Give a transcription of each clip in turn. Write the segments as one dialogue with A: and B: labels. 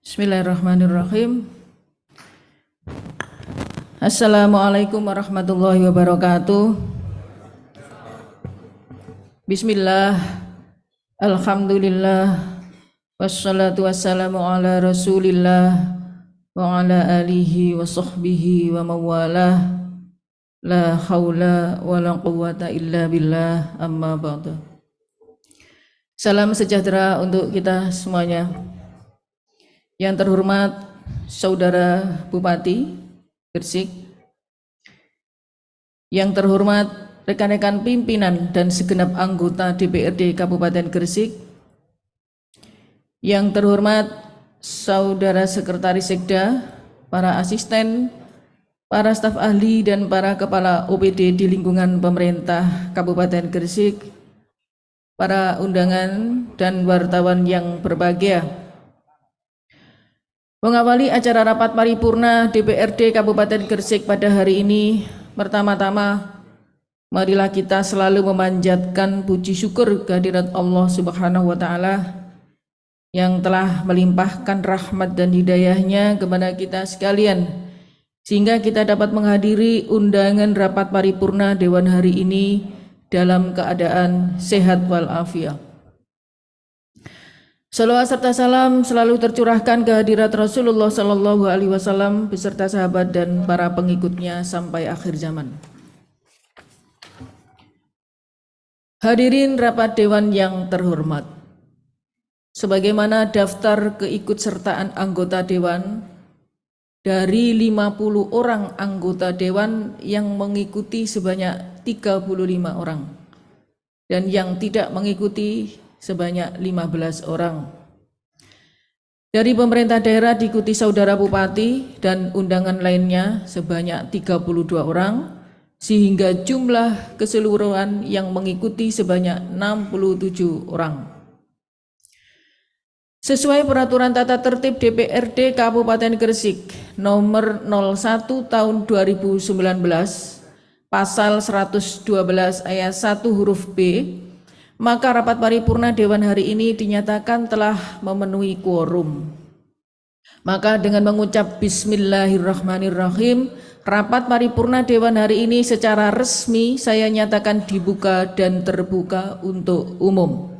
A: Bismillahirrahmanirrahim. Assalamualaikum warahmatullahi wabarakatuh. Bismillah, alhamdulillah, wassalatu wassalamu ala rasulillah wa ala alihi wa sahbihi wa mawalah. La hawla wa la quwwata illa billah, amma ba'du. Salam sejahtera untuk kita semuanya. Yang terhormat Saudara Bupati Gresik, yang terhormat rekan-rekan pimpinan dan segenap anggota DPRD Kabupaten Gresik, yang terhormat Saudara Sekretaris Sekda, para asisten, para staf ahli dan para kepala OPD di lingkungan pemerintah Kabupaten Gresik, para undangan dan wartawan yang berbahagia. Mengawali acara rapat paripurna DPRD Kabupaten Gresik pada hari ini, pertama-tama marilah kita selalu memanjatkan puji syukur kehadirat Allah Subhanahu wa Ta'ala yang telah melimpahkan rahmat dan hidayahnya kepada kita sekalian, sehingga kita dapat menghadiri undangan rapat paripurna Dewan hari ini dalam keadaan sehat walafiat. Salawat serta salam selalu tercurahkan kehadirat Rasulullah Sallallahu Alaihi Wasallam beserta sahabat dan para pengikutnya sampai akhir zaman. Hadirin rapat dewan yang terhormat, sebagaimana daftar keikutsertaan anggota dewan, dari 50 orang anggota dewan yang mengikuti sebanyak 35 orang dan yang tidak mengikuti sebanyak 15 orang. Dari pemerintah daerah diikuti Saudara Bupati dan undangan lainnya sebanyak 32 orang, sehingga jumlah keseluruhan yang mengikuti sebanyak 67 orang. Sesuai peraturan tata tertib DPRD Kabupaten Gresik nomor 01 tahun 2019 pasal 112 ayat 1 huruf B, maka rapat paripurna Dewan hari ini dinyatakan telah memenuhi quorum. Maka dengan mengucap Bismillahirrahmanirrahim, rapat paripurna Dewan hari ini secara resmi saya nyatakan dibuka dan terbuka untuk umum.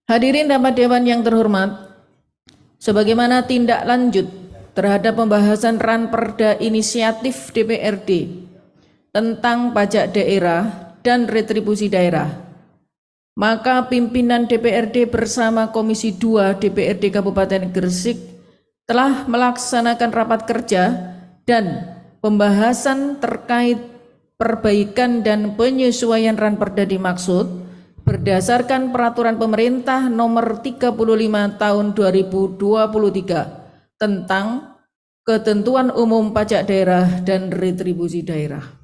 A: Hadirin rapat Dewan yang terhormat, sebagaimana tindak lanjut terhadap pembahasan Ranperda Inisiatif DPRD tentang pajak daerah dan retribusi daerah, maka pimpinan DPRD bersama Komisi 2 DPRD Kabupaten Gresik telah melaksanakan rapat kerja dan pembahasan terkait perbaikan dan penyesuaian Ranperda dimaksud berdasarkan peraturan pemerintah nomor 35 tahun 2023 tentang ketentuan umum pajak daerah dan retribusi daerah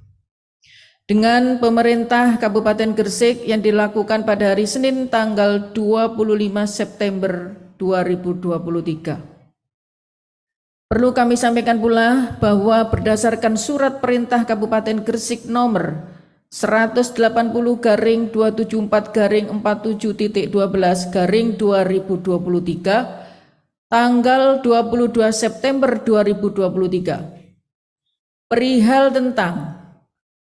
A: dengan pemerintah Kabupaten Gresik yang dilakukan pada hari Senin tanggal 25 September 2023. Perlu kami sampaikan pula bahwa berdasarkan surat perintah Kabupaten Gresik nomor 180-274-47.12/2023 tanggal 22 September 2023 perihal tentang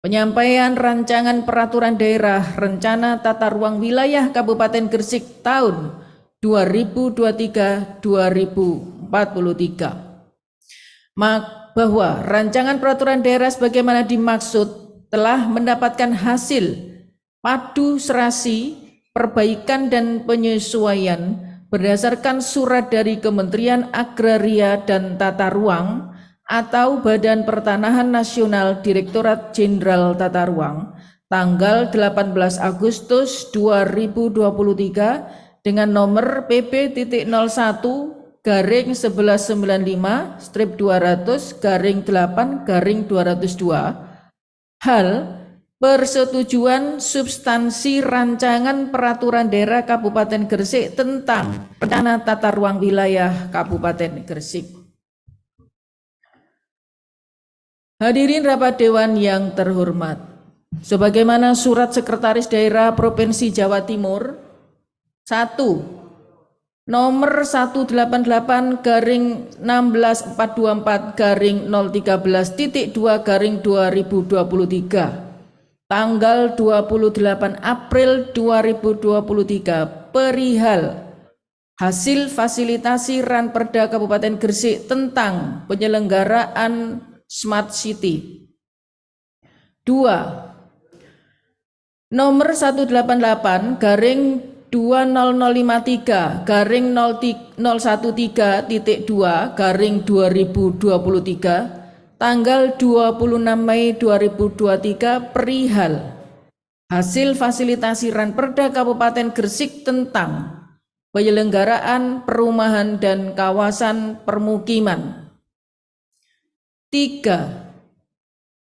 A: penyampaian rancangan peraturan daerah rencana tata ruang wilayah Kabupaten Gresik tahun 2023-2043. Bahwa rancangan peraturan daerah sebagaimana dimaksud telah mendapatkan hasil padu serasi perbaikan dan penyesuaian berdasarkan surat dari Kementerian Agraria dan Tata Ruang atau Badan Pertanahan Nasional Direktorat Jenderal Tata Ruang tanggal 18 Agustus 2023 dengan nomor PP.01-1195-200-8-202 hal persetujuan substansi rancangan peraturan daerah Kabupaten Gresik tentang rencana tata ruang wilayah Kabupaten Gresik. Hadirin rapat Dewan yang terhormat, sebagaimana surat Sekretaris Daerah Provinsi Jawa Timur 1 nomor 188/013.2/2023 tanggal 28 April 2023 perihal hasil fasilitasi Ranperda Kabupaten Gresik tentang penyelenggaraan Smart City. 2. Nomor 188/2013.013.2/2023 tanggal 26 Mei 2023 perihal hasil fasilitasi Ranperda Kabupaten Gresik tentang penyelenggaraan perumahan dan kawasan permukiman. 3.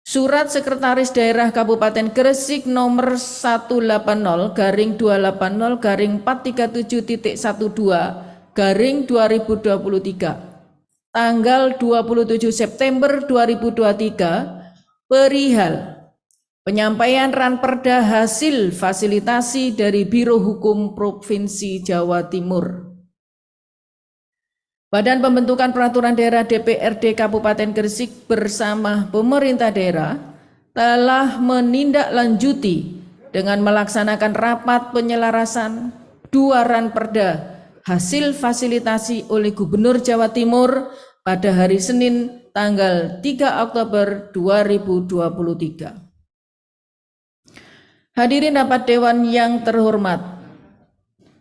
A: Surat Sekretaris Daerah Kabupaten Gresik nomor 180/238/437.12/2023 tanggal 27 September 2023 perihal penyampaian Ranperda hasil fasilitasi dari Biro Hukum Provinsi Jawa Timur. Badan Pembentukan Peraturan Daerah DPRD Kabupaten Gresik bersama pemerintah daerah telah menindaklanjuti dengan melaksanakan rapat penyelarasan 2 Ranperda hasil fasilitasi oleh Gubernur Jawa Timur pada hari Senin tanggal 3 Oktober 2023. Hadirin rapat Dewan yang terhormat,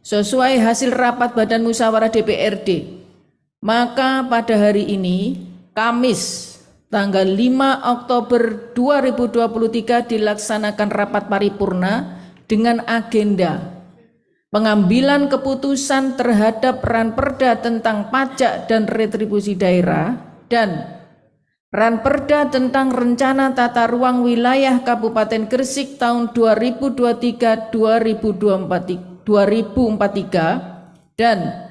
A: sesuai hasil rapat Badan Musyawarah DPRD, maka pada hari ini, Kamis, tanggal 5 Oktober 2023 dilaksanakan rapat paripurna dengan agenda pengambilan keputusan terhadap Ranperda tentang pajak dan retribusi daerah dan Ranperda tentang Rencana Tata Ruang Wilayah Kabupaten Gresik tahun 2023-2043 dan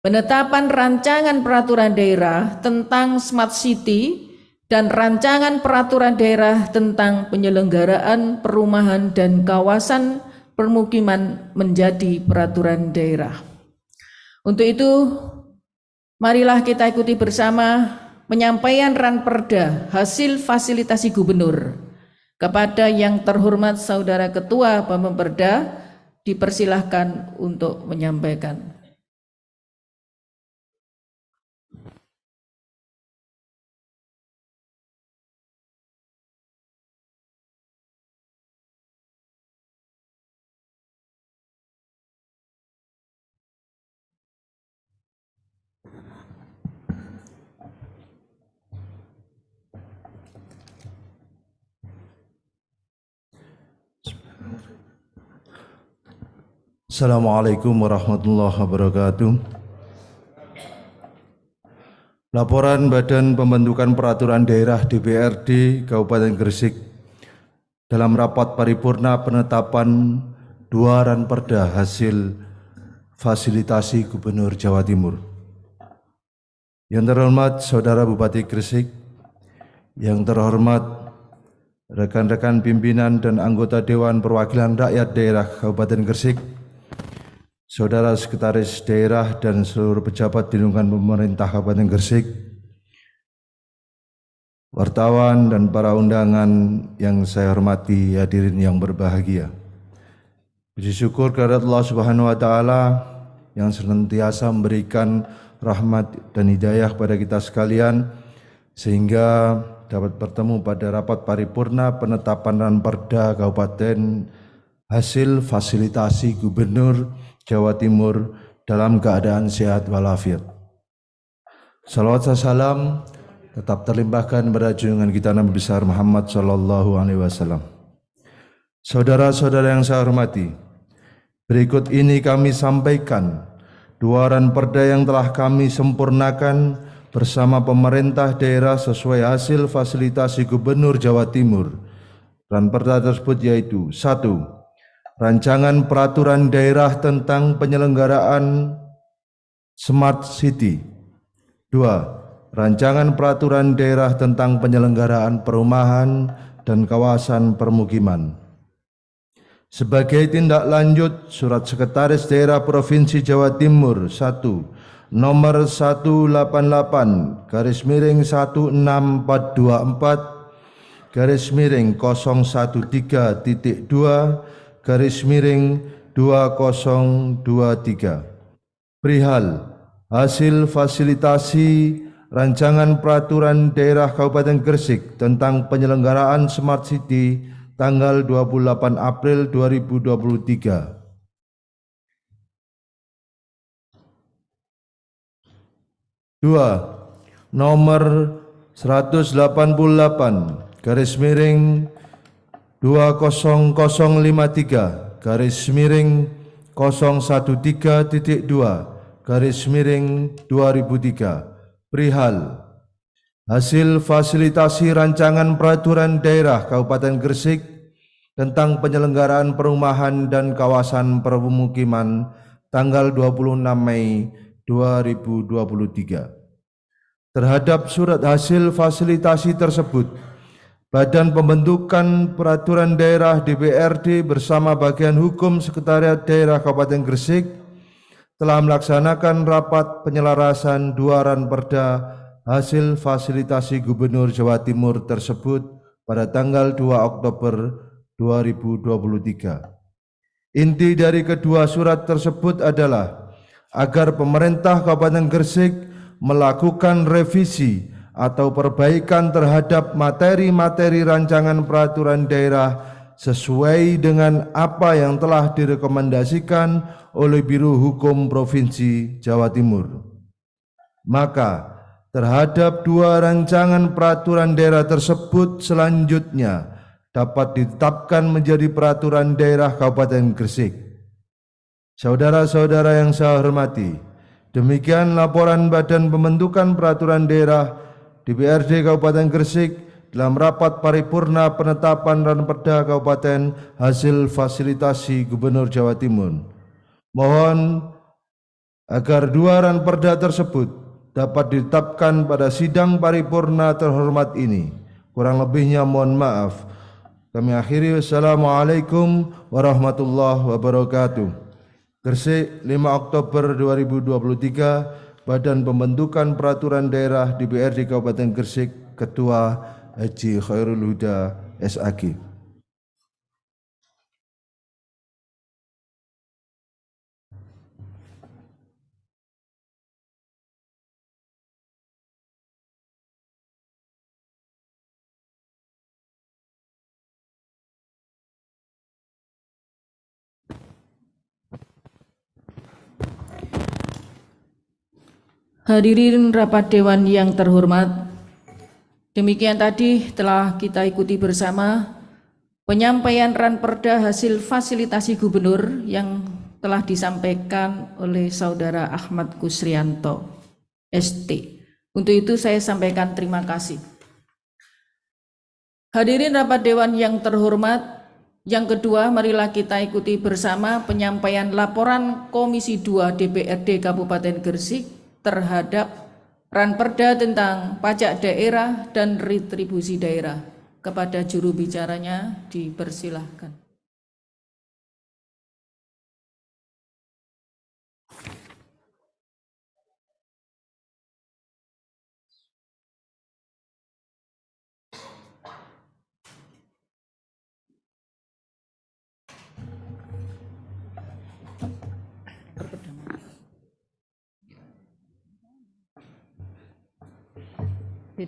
A: penetapan Rancangan Peraturan Daerah tentang Smart City dan Rancangan Peraturan Daerah tentang penyelenggaraan perumahan dan kawasan permukiman menjadi peraturan daerah. Untuk itu, marilah kita ikuti bersama penyampaian Ranperda hasil fasilitasi Gubernur. Kepada yang terhormat Saudara Ketua Bapemperda, dipersilahkan untuk menyampaikan.
B: Assalamualaikum warahmatullahi wabarakatuh. Laporan Badan Pembentukan Peraturan Daerah DPRD Kabupaten Gresik dalam rapat paripurna penetapan 2 Ranperda hasil fasilitasi Gubernur Jawa Timur. Yang terhormat Saudara Bupati Gresik, yang terhormat rekan-rekan pimpinan dan anggota Dewan Perwakilan Rakyat Daerah Kabupaten Gresik, Saudara Sekretaris Daerah dan seluruh pejabat di lingkungan pemerintah Kabupaten Gresik, wartawan dan para undangan yang saya hormati, hadirin yang berbahagia. Puji syukur kepada Allah Subhanahu wa taala yang senantiasa memberikan rahmat dan hidayah kepada kita sekalian sehingga dapat bertemu pada rapat paripurna penetapan Ranperda Kabupaten hasil fasilitasi Gubernur Jawa Timur dalam keadaan sehat walafiat. Salawat dan salam tetap terlimpahkan pada junjungan kita Nabi besar Muhammad sallallahu alaihi wasallam. Saudara-saudara yang saya hormati, berikut ini kami sampaikan 2 Ranperda yang telah kami sempurnakan bersama pemerintah daerah sesuai hasil fasilitasi Gubernur Jawa Timur. Ranperda tersebut yaitu: 1. Rancangan Peraturan Daerah tentang penyelenggaraan Smart City. 2. Rancangan Peraturan Daerah tentang penyelenggaraan perumahan dan kawasan permukiman. Sebagai tindak lanjut, Surat Sekretaris Daerah Provinsi Jawa Timur 1 nomor 1/14/2 perihal hasil fasilitasi rancangan peraturan daerah Kabupaten Gresik tentang penyelenggaraan Smart City tanggal 28 April 2023. Dua, nomor 188/2023/013.2/2003 perihal hasil fasilitasi rancangan peraturan daerah Kabupaten Gresik tentang penyelenggaraan perumahan dan kawasan permukiman tanggal 26 Mei 2023. Terhadap surat hasil fasilitasi tersebut, Badan Pembentukan Peraturan Daerah DPRD bersama Bagian Hukum Sekretariat Daerah Kabupaten Gresik telah melaksanakan rapat penyelarasan 2 ranperda hasil fasilitasi Gubernur Jawa Timur tersebut pada tanggal 2 Oktober 2023. Inti dari kedua surat tersebut adalah agar pemerintah Kabupaten Gresik melakukan revisi atau perbaikan terhadap materi-materi rancangan peraturan daerah sesuai dengan apa yang telah direkomendasikan oleh Biro Hukum Provinsi Jawa Timur. Maka terhadap 2 rancangan peraturan daerah tersebut selanjutnya dapat ditetapkan menjadi peraturan daerah Kabupaten Gresik. Saudara-saudara yang saya hormati, demikian laporan Badan Pembentukan Peraturan Daerah DPRD Kabupaten Gresik dalam rapat paripurna penetapan ranperda Kabupaten hasil fasilitasi Gubernur Jawa Timur. Mohon agar 2 ranperda tersebut dapat ditetapkan pada sidang paripurna terhormat ini. Kurang lebihnya mohon maaf. Kami akhiri. Wassalamualaikum warahmatullahi wabarakatuh. Gresik, 5 Oktober 2023, Badan Pembentukan Peraturan Daerah DPRD Kabupaten Gresik, Ketua Haji Khairul Huda SAG.
A: Hadirin rapat Dewan yang terhormat, demikian tadi telah kita ikuti bersama penyampaian ranperda hasil fasilitasi gubernur yang telah disampaikan oleh Saudara Ahmad Kusrianto, ST. Untuk itu saya sampaikan terima kasih. Hadirin rapat Dewan yang terhormat, yang kedua marilah kita ikuti bersama penyampaian laporan Komisi 2 DPRD Kabupaten Gresik terhadap ranperda tentang pajak daerah dan retribusi daerah. Kepada juru bicaranya dipersilahkan.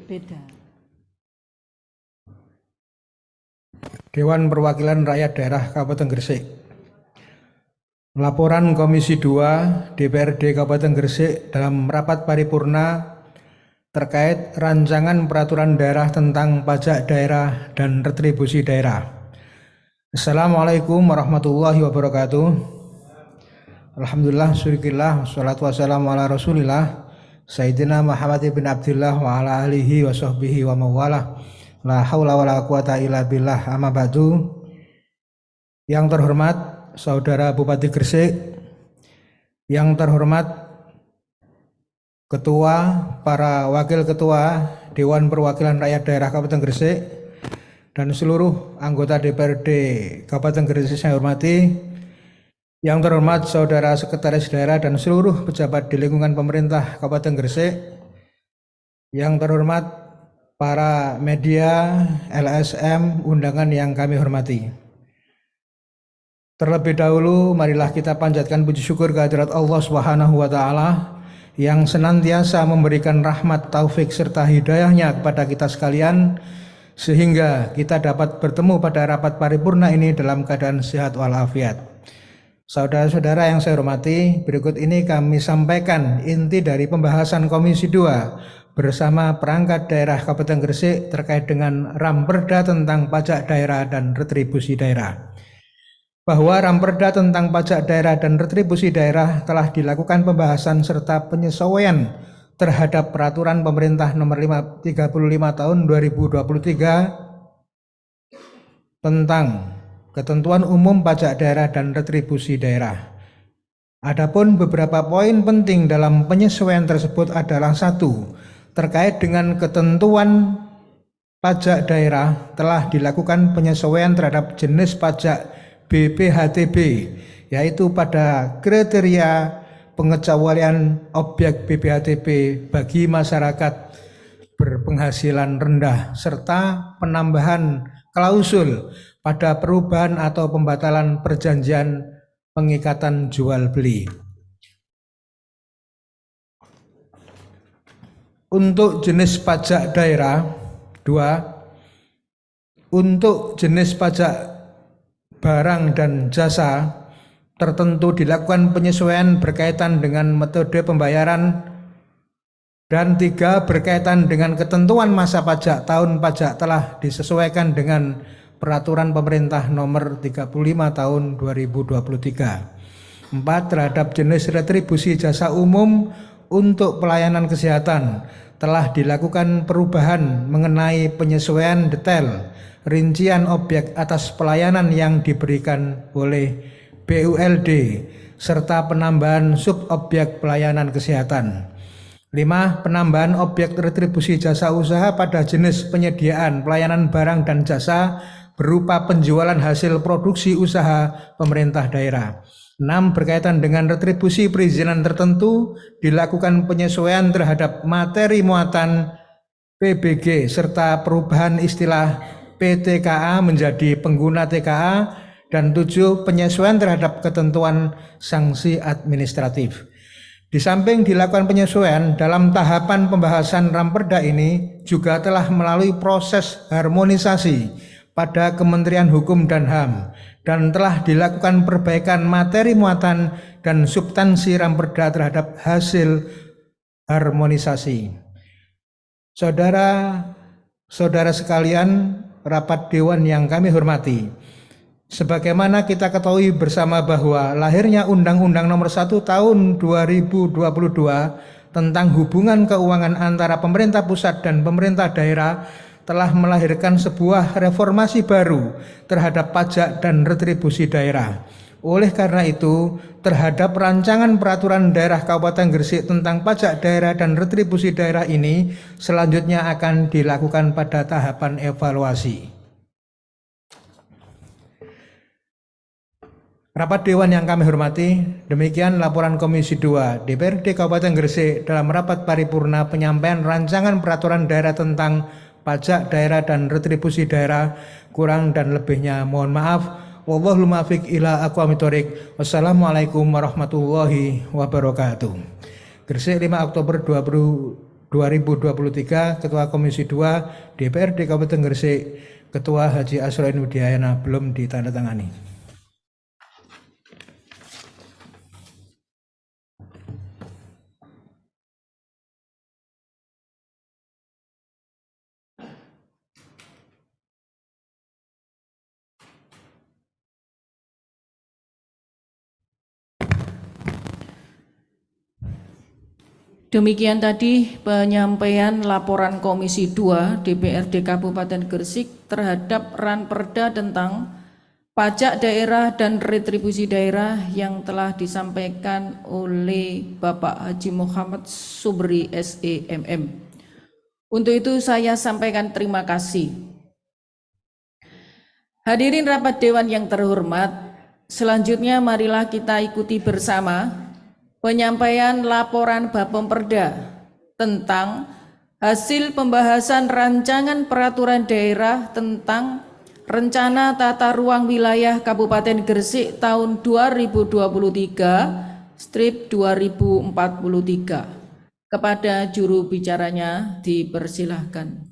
A: Beda.
C: Dewan Perwakilan Rakyat Daerah Kabupaten Gresik. Laporan Komisi 2 DPRD Kabupaten Gresik dalam rapat paripurna terkait rancangan peraturan daerah tentang pajak daerah dan retribusi daerah. Assalamualaikum warahmatullahi wabarakatuh. Alhamdulillah, syukurillah, wassalatu wassalamu ala rasulillah Sayyidina Muhammad bin Abdillah wa ala alihi wa sahbihi wa mawalah. La haula wa la quwata illa billah, amma ba'du. Yang terhormat Saudara Bupati Gresik, yang terhormat Ketua, para Wakil Ketua Dewan Perwakilan Rakyat Daerah Kabupaten Gresik, dan seluruh anggota DPRD Kabupaten Gresik saya hormati. Yang terhormat Saudara Sekretaris Daerah dan seluruh pejabat di lingkungan pemerintah Kabupaten Gresik. Yang terhormat para media, LSM, undangan yang kami hormati. Terlebih dahulu marilah kita panjatkan puji syukur kehadirat Allah Subhanahu wa taala yang senantiasa memberikan rahmat, taufik serta hidayahnya kepada kita sekalian sehingga kita dapat bertemu pada rapat paripurna ini dalam keadaan sehat walafiat. Saudara-saudara yang saya hormati, berikut ini kami sampaikan inti dari pembahasan Komisi 2 bersama perangkat daerah Kabupaten Gresik terkait dengan Ramperda tentang pajak daerah dan retribusi daerah. Bahwa Ramperda tentang pajak daerah dan retribusi daerah telah dilakukan pembahasan serta penyesuaian terhadap peraturan pemerintah nomor 35 tahun 2023 tentang ketentuan umum pajak daerah dan retribusi daerah. Adapun beberapa poin penting dalam penyesuaian tersebut adalah: 1. Terkait dengan ketentuan pajak daerah telah dilakukan penyesuaian terhadap jenis pajak BPHTB, yaitu pada kriteria pengecualian objek BPHTB bagi masyarakat berpenghasilan rendah serta penambahan klausul pada perubahan atau pembatalan perjanjian pengikatan jual beli. Untuk jenis pajak daerah, 2. Untuk jenis pajak barang dan jasa tertentu dilakukan penyesuaian berkaitan dengan metode pembayaran, dan 3. Berkaitan dengan ketentuan masa pajak tahun pajak telah disesuaikan dengan peraturan pemerintah nomor 35 tahun 2023. 4. Terhadap jenis retribusi jasa umum untuk pelayanan kesehatan telah dilakukan perubahan mengenai penyesuaian detail rincian objek atas pelayanan yang diberikan oleh BULD serta penambahan subobjek pelayanan kesehatan. 5. Penambahan objek retribusi jasa usaha pada jenis penyediaan pelayanan barang dan jasa berupa penjualan hasil produksi usaha pemerintah daerah. 6. Berkaitan dengan retribusi perizinan tertentu dilakukan penyesuaian terhadap materi muatan PBG serta perubahan istilah PTKA menjadi pengguna TKA, dan 7. Penyesuaian terhadap ketentuan sanksi administratif. Di samping dilakukan penyesuaian dalam tahapan pembahasan Ramperda ini juga telah melalui proses harmonisasi pada Kementerian Hukum dan HAM dan telah dilakukan perbaikan materi muatan dan substansi Ramperda terhadap hasil harmonisasi. Saudara-saudara sekalian, rapat dewan yang kami hormati, sebagaimana kita ketahui bersama bahwa lahirnya Undang-Undang Nomor 1 Tahun 2022 tentang hubungan keuangan antara pemerintah pusat dan pemerintah daerah telah melahirkan sebuah reformasi baru terhadap pajak dan retribusi daerah. Oleh karena itu, terhadap rancangan peraturan daerah Kabupaten Gresik tentang pajak daerah dan retribusi daerah ini selanjutnya akan dilakukan pada tahapan evaluasi. Rapat Dewan yang kami hormati, demikian laporan Komisi 2 DPRD Kabupaten Gresik dalam rapat paripurna penyampaian rancangan peraturan daerah tentang pajak daerah dan retribusi daerah. Kurang dan lebihnya mohon maaf. Wallahul muwaffiq ila aqwamit thoriq. Wassalamualaikum warahmatullahi wabarakatuh. Gresik 5 Oktober 2023, Ketua Komisi 2 DPRD Kabupaten Gresik, Ketua Haji Asroin Widiayana belum ditandatangani.
A: Demikian tadi penyampaian laporan Komisi 2 DPRD Kabupaten Gresik terhadap Ranperda tentang pajak daerah dan retribusi daerah yang telah disampaikan oleh Bapak Haji Muhammad Subri SEMM. Untuk itu saya sampaikan terima kasih Hadirin rapat dewan yang terhormat, selanjutnya marilah kita ikuti bersama penyampaian laporan Bapemperda tentang hasil pembahasan rancangan peraturan daerah tentang Rencana Tata Ruang Wilayah Kabupaten Gresik tahun 2023/2043. Kepada juru bicaranya dipersilahkan.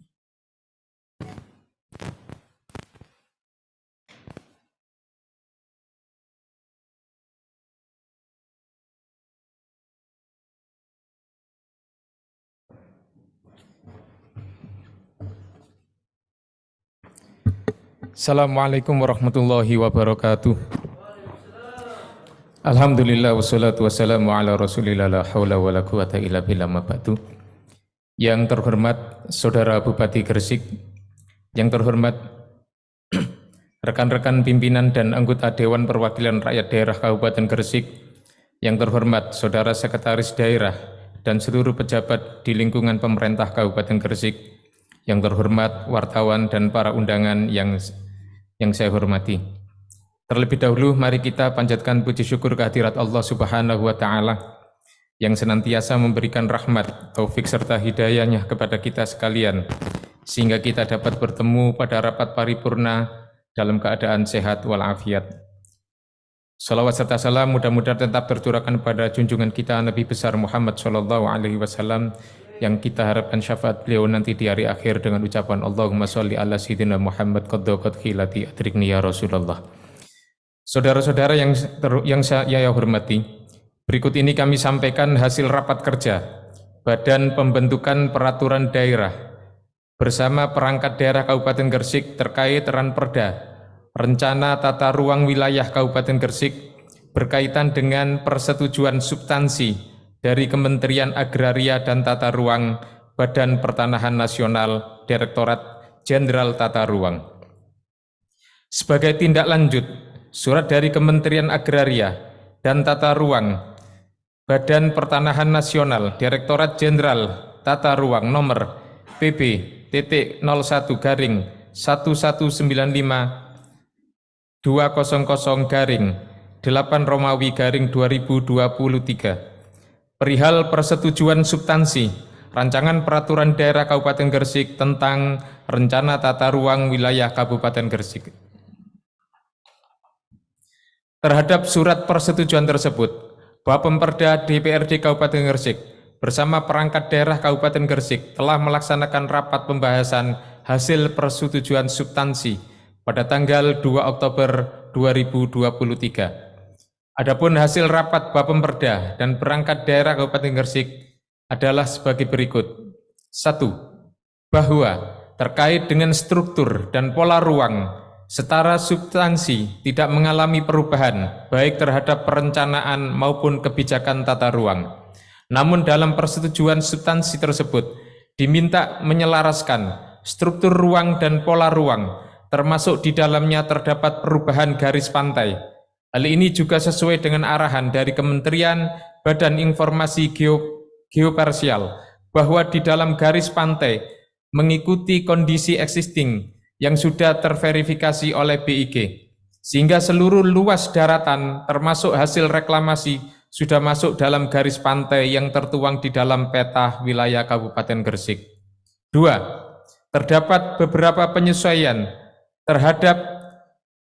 D: Assalamualaikum warahmatullahi wabarakatuh. Alhamdulillah wassalatu wassalamu ala rasulillah la hawla wa la quwata illa billah ma ba'du. Yang terhormat Saudara Bupati Gresik, yang terhormat rekan-rekan pimpinan dan anggota Dewan Perwakilan Rakyat Daerah Kabupaten Gresik, yang terhormat Saudara Sekretaris Daerah dan seluruh pejabat di lingkungan pemerintah Kabupaten Gresik, yang terhormat wartawan dan para undangan yang saya hormati. Terlebih dahulu mari kita panjatkan puji syukur kehadirat Allah Subhanahu wa Ta'ala yang senantiasa memberikan rahmat, taufik serta hidayahnya kepada kita sekalian, sehingga kita dapat bertemu pada rapat paripurna dalam keadaan sehat walafiat. Salawat serta salam mudah-mudahan tetap tercurahkan pada junjungan kita Nabi besar Muhammad SAW, yang kita harapkan syafaat beliau nanti di hari akhir dengan ucapan Allahumma sholli ala sayyidina Muhammad qad khilati adrikni ya Rasulullah. Saudara-saudara yang saya hormati, berikut ini kami sampaikan hasil rapat kerja Badan Pembentukan Peraturan Daerah bersama perangkat daerah Kabupaten Gresik terkait Ranperda Rencana Tata Ruang Wilayah Kabupaten Gresik berkaitan dengan persetujuan substansi dari Kementerian Agraria dan Tata Ruang, Badan Pertanahan Nasional, Direktorat Jenderal Tata Ruang. Sebagai tindak lanjut, surat dari Kementerian Agraria dan Tata Ruang, Badan Pertanahan Nasional, Direktorat Jenderal Tata Ruang nomor PB.010-200-8 perihal persetujuan substansi Rancangan Peraturan Daerah Kabupaten Gresik tentang Rencana Tata Ruang Wilayah Kabupaten Gresik. Terhadap surat persetujuan tersebut, Bapemperda DPRD Kabupaten Gresik bersama perangkat daerah Kabupaten Gresik telah melaksanakan rapat pembahasan hasil persetujuan substansi pada tanggal 2 Oktober 2023. Adapun hasil rapat Bapemperda dan perangkat daerah Kabupaten Gresik adalah sebagai berikut. 1. Bahwa terkait dengan struktur dan pola ruang setara substansi tidak mengalami perubahan baik terhadap perencanaan maupun kebijakan tata ruang. Namun dalam persetujuan substansi tersebut diminta menyelaraskan struktur ruang dan pola ruang, termasuk di dalamnya terdapat perubahan garis pantai. Hal ini juga sesuai dengan arahan dari Kementerian Badan Informasi Geoparsial bahwa di dalam garis pantai mengikuti kondisi existing yang sudah terverifikasi oleh BIG, sehingga seluruh luas daratan termasuk hasil reklamasi sudah masuk dalam garis pantai yang tertuang di dalam peta wilayah Kabupaten Gresik. 2. Terdapat beberapa penyesuaian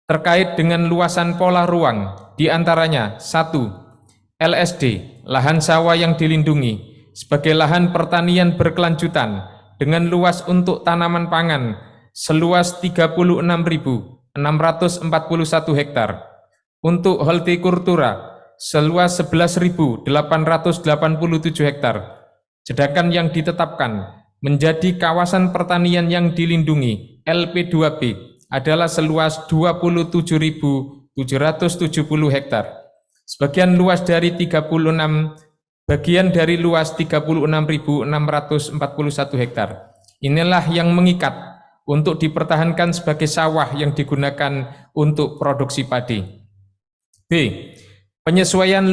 D: terkait dengan luasan pola ruang, di antaranya 1. LSD, lahan sawah yang dilindungi, sebagai lahan pertanian berkelanjutan dengan luas untuk tanaman pangan seluas 36.641 hektar, untuk hortikultura seluas 11.887 hektar, sedangkan yang ditetapkan menjadi kawasan pertanian yang dilindungi LP2B adalah seluas 27.770 hektar. Sebagian luas dari 36 luas 36.641 hektar. Inilah yang mengikat untuk dipertahankan sebagai sawah yang digunakan untuk produksi padi. B. Penyesuaian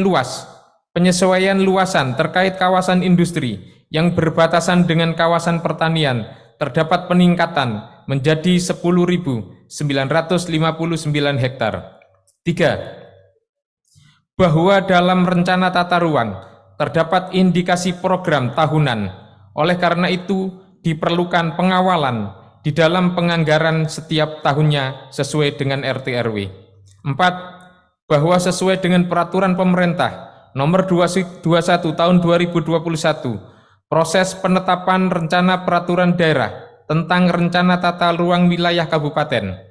D: luasan terkait kawasan industri yang berbatasan dengan kawasan pertanian terdapat peningkatan menjadi 10.150 hektar. 3. Bahwa dalam rencana tata ruang terdapat indikasi program tahunan, oleh karena itu diperlukan pengawalan di dalam penganggaran setiap tahunnya sesuai dengan RT/RW. 4. Bahwa sesuai dengan peraturan pemerintah nomor 21 tahun 2021, proses penetapan rencana peraturan daerah tentang rencana tata ruang wilayah kabupaten.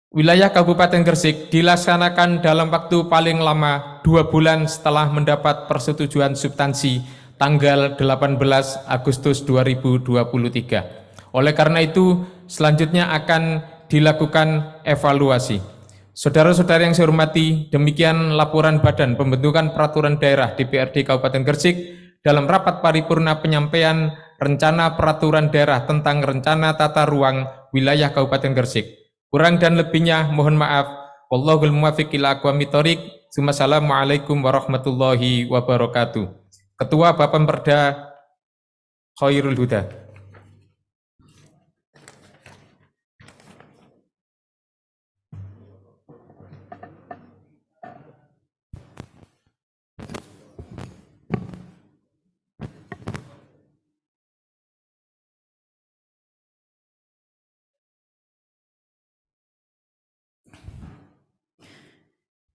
D: Wilayah Kabupaten Gresik dilaksanakan dalam waktu paling lama 2 bulan setelah mendapat persetujuan substansi tanggal 18 Agustus 2023. Oleh karena itu, selanjutnya akan dilakukan evaluasi. Saudara-saudara yang saya hormati, demikian laporan Badan Pembentukan Peraturan Daerah DPRD Kabupaten Gresik dalam rapat paripurna penyampaian rencana peraturan daerah tentang rencana tata ruang wilayah Kabupaten Gresik. Kurang dan lebihnya mohon maaf. Wallahul muwaffiq ila aqwamit thoriq. Assalamualaikum warahmatullahi wabarakatuh. Ketua Bapemperda Khairul Huda.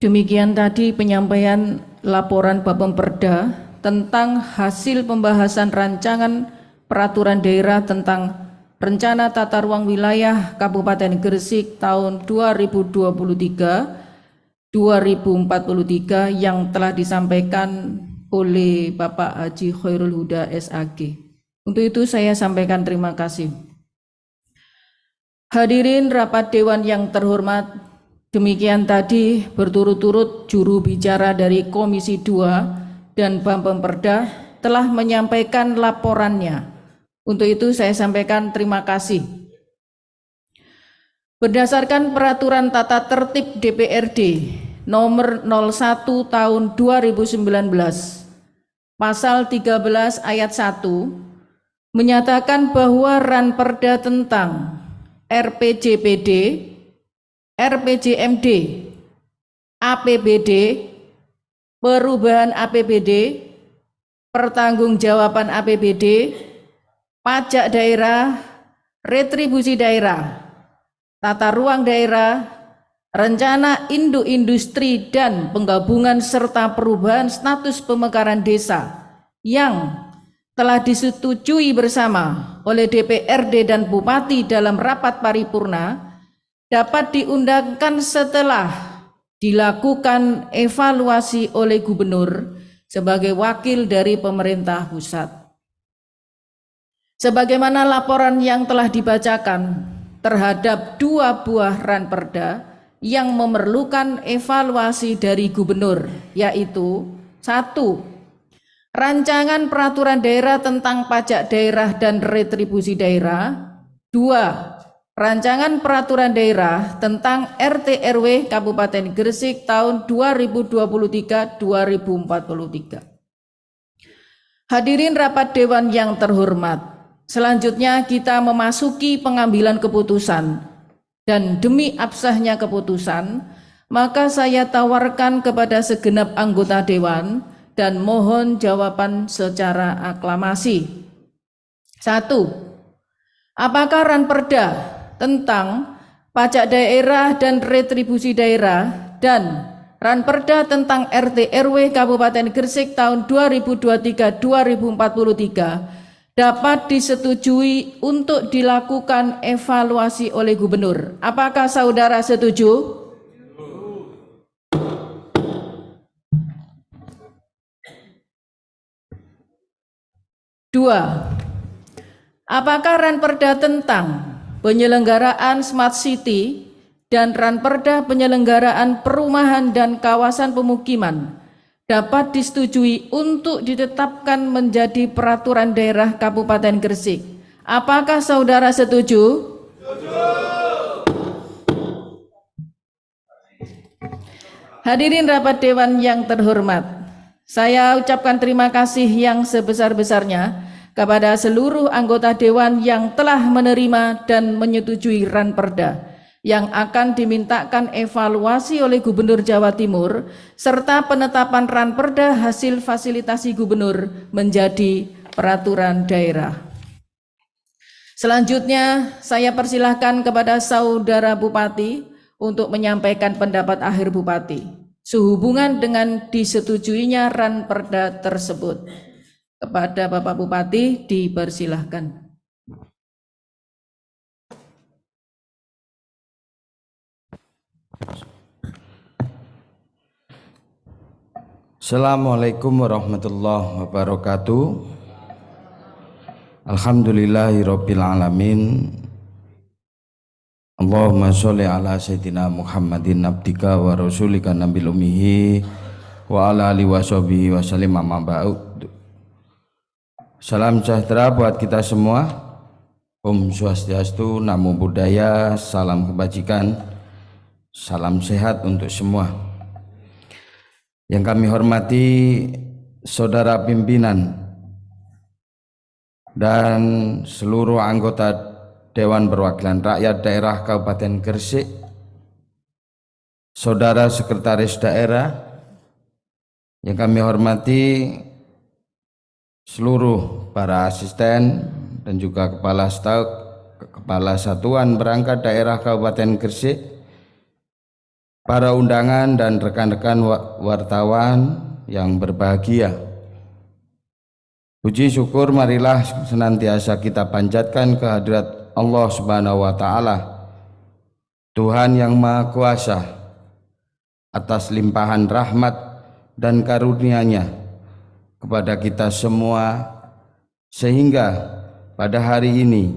A: Demikian tadi penyampaian laporan Bapemperda tentang hasil pembahasan rancangan peraturan daerah tentang rencana tata ruang wilayah Kabupaten Gresik tahun 2023-2043 yang telah disampaikan oleh Bapak Haji Khairul Huda SAG. Untuk itu saya sampaikan terima kasih. Hadirin rapat dewan yang terhormat, demikian tadi berturut-turut juru bicara dari Komisi 2 dan Bapemperda telah menyampaikan laporannya. Untuk itu saya sampaikan terima kasih. Berdasarkan peraturan tata tertib DPRD nomor 01 tahun 2019, pasal 13 ayat 1 menyatakan bahwa Ranperda tentang RPJPD, RPJMD, APBD, perubahan APBD, pertanggungjawaban APBD, pajak daerah, retribusi daerah, tata ruang daerah, rencana induk industri dan penggabungan serta perubahan status pemekaran desa yang telah disetujui bersama oleh DPRD dan Bupati dalam rapat paripurna dapat diundangkan setelah dilakukan evaluasi oleh Gubernur sebagai wakil dari pemerintah pusat. Sebagaimana laporan yang telah dibacakan terhadap 2 buah Ranperda yang memerlukan evaluasi dari Gubernur, yaitu 1. Rancangan peraturan daerah tentang pajak daerah dan retribusi daerah. 2. Rancangan peraturan daerah tentang RT/RW Kabupaten Gresik tahun 2023-2043. Hadirin rapat dewan yang terhormat, selanjutnya kita memasuki pengambilan keputusan, dan demi absahnya keputusan, maka saya tawarkan kepada segenap anggota dewan dan mohon jawaban secara aklamasi. 1. Apakah Ranperda tentang pajak daerah dan retribusi daerah dan Ranperda tentang RT/RW Kabupaten Gresik tahun 2023-2043 dapat disetujui untuk dilakukan evaluasi oleh Gubernur? Apakah saudara setuju? Dua, apakah Ranperda tentang penyelenggaraan Smart City dan Ranperda penyelenggaraan perumahan dan kawasan pemukiman dapat disetujui untuk ditetapkan menjadi peraturan daerah Kabupaten Gresik? Apakah saudara setuju? Hadirin rapat dewan yang terhormat, saya ucapkan terima kasih yang sebesar-besarnya kepada seluruh anggota Dewan yang telah menerima dan menyetujui Ranperda yang akan dimintakan evaluasi oleh Gubernur Jawa Timur serta penetapan Ranperda hasil fasilitasi Gubernur menjadi peraturan daerah. Selanjutnya saya persilahkan kepada Saudara Bupati untuk menyampaikan pendapat akhir Bupati sehubungan dengan disetujuinya Ranperda tersebut. Kepada Bapak Bupati dipersilahkan.
E: Assalamualaikum warahmatullahi wabarakatuh. Alhamdulillahirabbil alamin. Allahumma sholli ala sayyidina Muhammadin abdika wa rasulika nabil ummihi wa ala alihi washabihi wasallim amma ba'd. Salam sejahtera buat kita semua. Om Swastiastu, Namo Buddhaya, salam kebajikan, salam sehat untuk semua. Yang kami hormati saudara pimpinan dan seluruh anggota Dewan Perwakilan Rakyat Daerah Kabupaten Gresik, saudara sekretaris daerah, yang kami hormati seluruh para asisten dan juga kepala staf, kepala satuan perangkat daerah Kabupaten Gresik, para undangan dan rekan-rekan wartawan yang berbahagia. Puji syukur marilah senantiasa kita panjatkan kehadirat Allah Subhanahu wa Ta'ala, Tuhan yang Maha Kuasa, atas limpahan rahmat dan karunia-Nya kepada kita semua, sehingga pada hari ini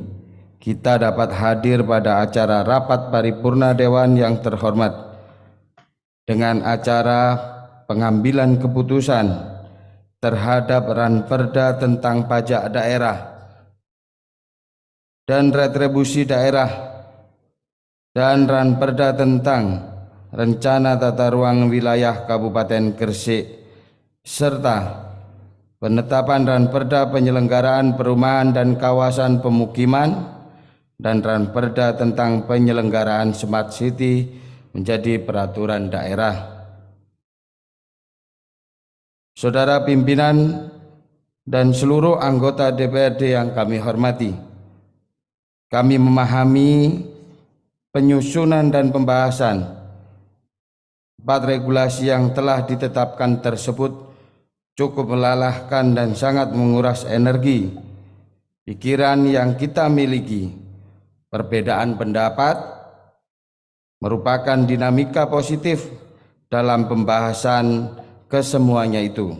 E: kita dapat hadir pada acara rapat paripurna Dewan yang terhormat dengan acara pengambilan keputusan terhadap Ranperda tentang pajak daerah dan retribusi daerah dan Ranperda tentang rencana tata ruang wilayah Kabupaten Gresik serta penetapan Ranperda penyelenggaraan perumahan dan kawasan pemukiman dan Ranperda tentang penyelenggaraan Smart City menjadi peraturan daerah. Saudara pimpinan dan seluruh anggota DPRD yang kami hormati, kami memahami penyusunan dan pembahasan 4 regulasi yang telah ditetapkan tersebut cukup melelahkan dan sangat menguras energi, pikiran yang kita miliki. Perbedaan pendapat merupakan dinamika positif dalam pembahasan kesemuanya itu.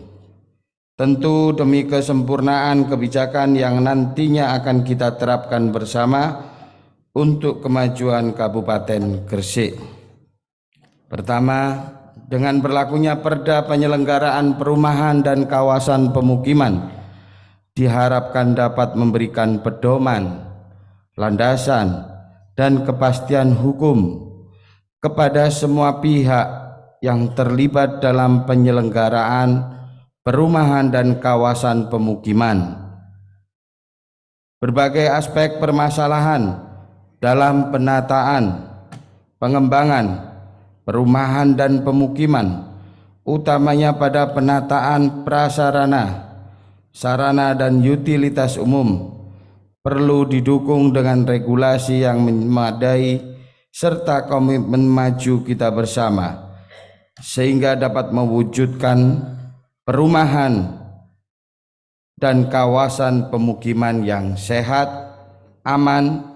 E: Tentu demi kesempurnaan kebijakan yang nantinya akan kita terapkan bersama untuk kemajuan Kabupaten Gresik. Pertama, dengan berlakunya Perda penyelenggaraan perumahan dan kawasan pemukiman diharapkan dapat memberikan pedoman, landasan, dan kepastian hukum kepada semua pihak yang terlibat dalam penyelenggaraan perumahan dan kawasan pemukiman. Berbagai aspek permasalahan dalam penataan, pengembangan perumahan dan pemukiman, utamanya pada penataan prasarana, sarana dan utilitas umum, perlu didukung dengan regulasi yang memadai serta komitmen maju kita bersama, sehingga dapat mewujudkan perumahan dan kawasan pemukiman yang sehat, aman,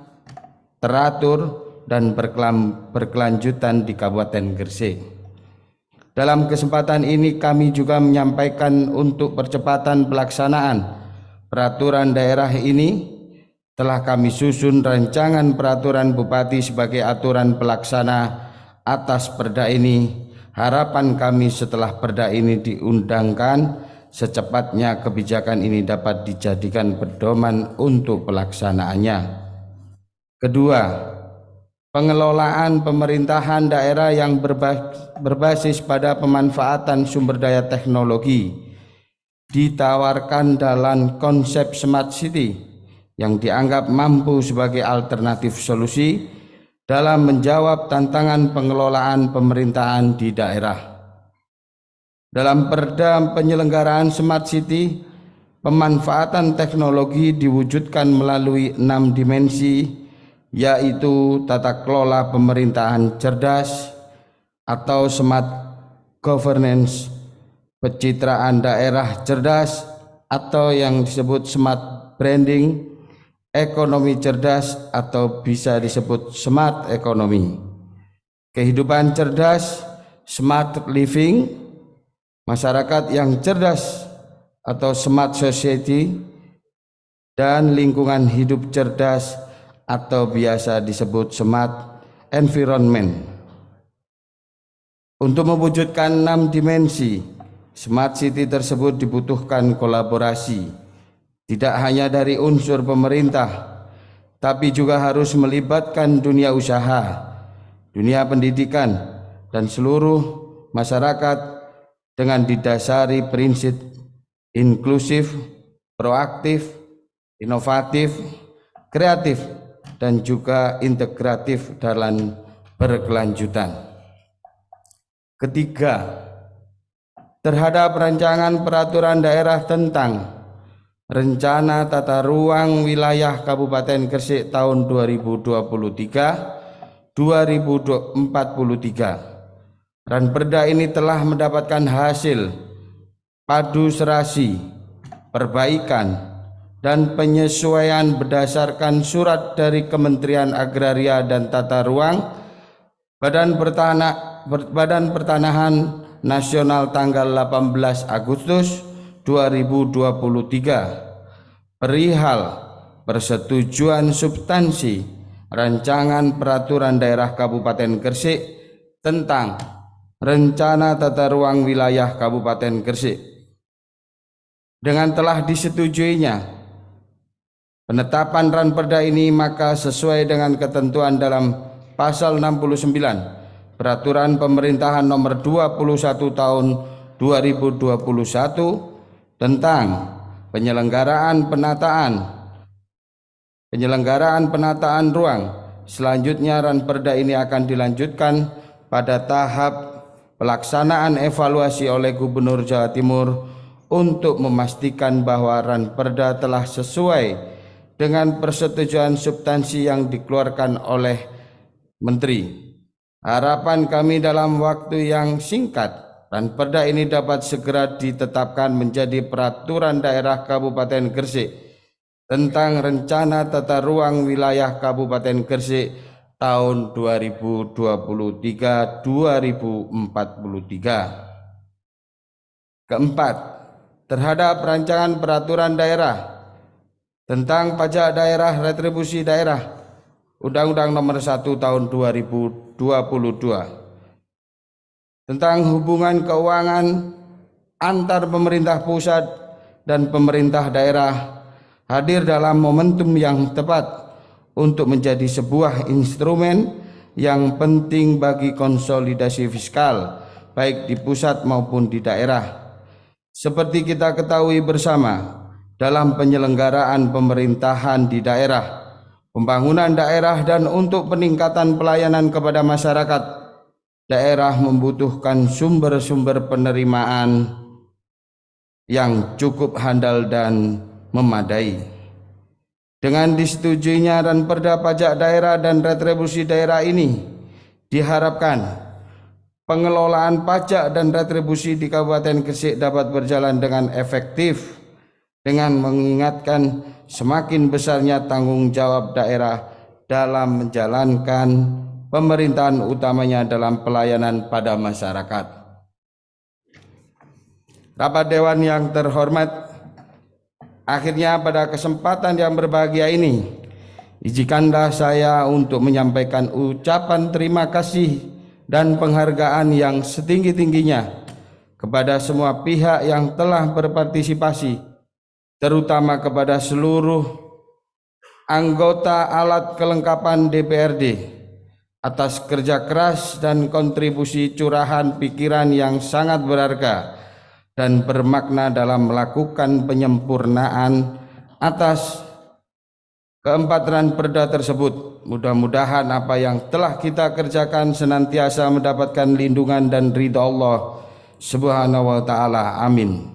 E: teratur, dan berkelanjutan di Kabupaten Gresik. Dalam kesempatan ini kami juga menyampaikan untuk percepatan pelaksanaan peraturan daerah ini telah kami susun rancangan peraturan Bupati sebagai aturan pelaksana atas Perda ini. Harapan kami setelah Perda ini diundangkan, secepatnya kebijakan ini dapat dijadikan pedoman untuk pelaksanaannya. Kedua, pengelolaan pemerintahan daerah yang berbasis pada pemanfaatan sumber daya teknologi ditawarkan dalam konsep Smart City yang dianggap mampu sebagai alternatif solusi dalam menjawab tantangan pengelolaan pemerintahan di daerah. Dalam perda penyelenggaraan Smart City, pemanfaatan teknologi diwujudkan melalui 6 dimensi, yaitu tata kelola pemerintahan cerdas atau smart governance, pencitraan daerah cerdas atau yang disebut smart branding, ekonomi cerdas atau bisa disebut smart economy, kehidupan cerdas, smart living, masyarakat yang cerdas atau smart society, dan lingkungan hidup cerdas atau biasa disebut smart environment. Untuk mewujudkan 6 dimensi Smart City tersebut dibutuhkan kolaborasi, tidak hanya dari unsur pemerintah, tapi juga harus melibatkan dunia usaha, dunia pendidikan, dan seluruh masyarakat dengan didasari prinsip inklusif, proaktif, inovatif, kreatif, dan juga integratif dalam berkelanjutan. Ketiga, terhadap rancangan peraturan daerah tentang Rencana Tata Ruang Wilayah Kabupaten Gresik tahun 2023-2043. Ranperda ini telah mendapatkan hasil padu serasi, perbaikan, dan penyesuaian berdasarkan surat dari Kementerian Agraria dan Tata Ruang, Badan Pertanahan Nasional tanggal 18 Agustus 2023 perihal persetujuan substansi rancangan peraturan daerah Kabupaten Gresik tentang Rencana Tata Ruang Wilayah Kabupaten Gresik. Dengan telah disetujuinya penetapan ranperda ini, maka sesuai dengan ketentuan dalam pasal 69 Peraturan Pemerintahan nomor 21 tahun 2021 tentang penyelenggaraan penataan ruang. Selanjutnya ranperda ini akan dilanjutkan pada tahap pelaksanaan evaluasi oleh Gubernur Jawa Timur untuk memastikan bahwa ranperda telah sesuai dengan persetujuan substansi yang dikeluarkan oleh Menteri. Harapan kami dalam waktu yang singkat, ranperda ini dapat segera ditetapkan menjadi peraturan daerah Kabupaten Gresik tentang Rencana Tata Ruang Wilayah Kabupaten Gresik tahun 2023-2043. Keempat, terhadap rancangan peraturan daerah tentang pajak daerah, retribusi daerah, Undang-Undang Nomor 1 Tahun 2022 tentang hubungan keuangan antar pemerintah pusat dan pemerintah daerah, hadir dalam momentum yang tepat untuk menjadi sebuah instrumen yang penting bagi konsolidasi fiskal baik di pusat maupun di daerah. Seperti kita ketahui bersama, dalam penyelenggaraan pemerintahan di daerah, pembangunan daerah, dan untuk peningkatan pelayanan kepada masyarakat, daerah membutuhkan sumber-sumber penerimaan yang cukup handal dan memadai. Dengan disetujuinya ranperda pajak daerah dan retribusi daerah ini, diharapkan pengelolaan pajak dan retribusi di Kabupaten Gresik dapat berjalan dengan efektif, dengan mengingatkan semakin besarnya tanggung jawab daerah dalam menjalankan pemerintahan, utamanya dalam pelayanan pada masyarakat. Rapat Dewan yang terhormat, akhirnya pada kesempatan yang berbahagia ini, izinkanlah saya untuk menyampaikan ucapan terima kasih dan penghargaan yang setinggi-tingginya kepada semua pihak yang telah berpartisipasi, terutama kepada seluruh anggota alat kelengkapan DPRD atas kerja keras dan kontribusi curahan pikiran yang sangat berharga dan bermakna dalam melakukan penyempurnaan atas keempatan perda tersebut. Mudah-mudahan apa yang telah kita kerjakan senantiasa mendapatkan lindungan dan ridha Allah Subhanahu wa taala. Amin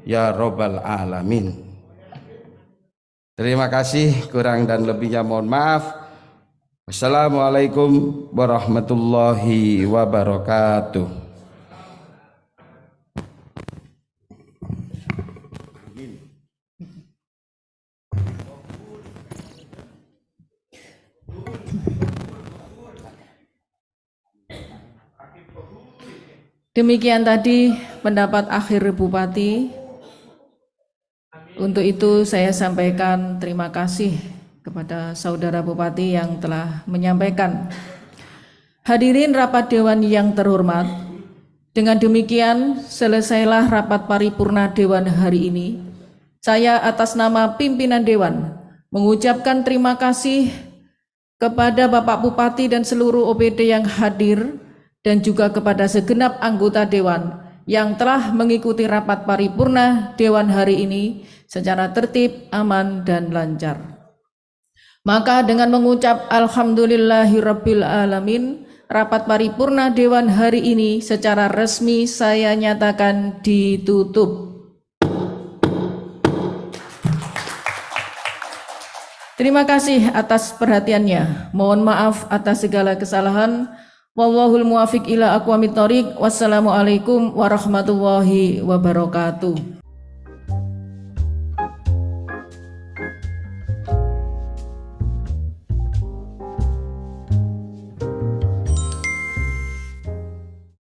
E: ya rabbal alamin. Terima kasih, kurang dan lebihnya mohon maaf. Wassalamualaikum warahmatullahi wabarakatuh.
A: Demikian tadi pendapat akhir Bupati. Untuk itu saya sampaikan terima kasih kepada saudara Bupati yang telah menyampaikan. Hadirin rapat Dewan yang terhormat, dengan demikian selesailah rapat paripurna Dewan hari ini. Saya atas nama pimpinan Dewan mengucapkan terima kasih kepada Bapak Bupati dan seluruh OPD yang hadir, dan juga kepada segenap anggota Dewan yang telah mengikuti rapat paripurna Dewan hari ini secara tertib, aman, dan lancar. Maka dengan mengucap Alhamdulillahirabbil alamin, rapat paripurna Dewan hari ini secara resmi saya nyatakan ditutup. Terima kasih atas perhatiannya. Mohon maaf atas segala kesalahan. Wallahul muwafiq ila aqwamit thoriq. Wassalamualaikum warahmatullahi wabarakatuh.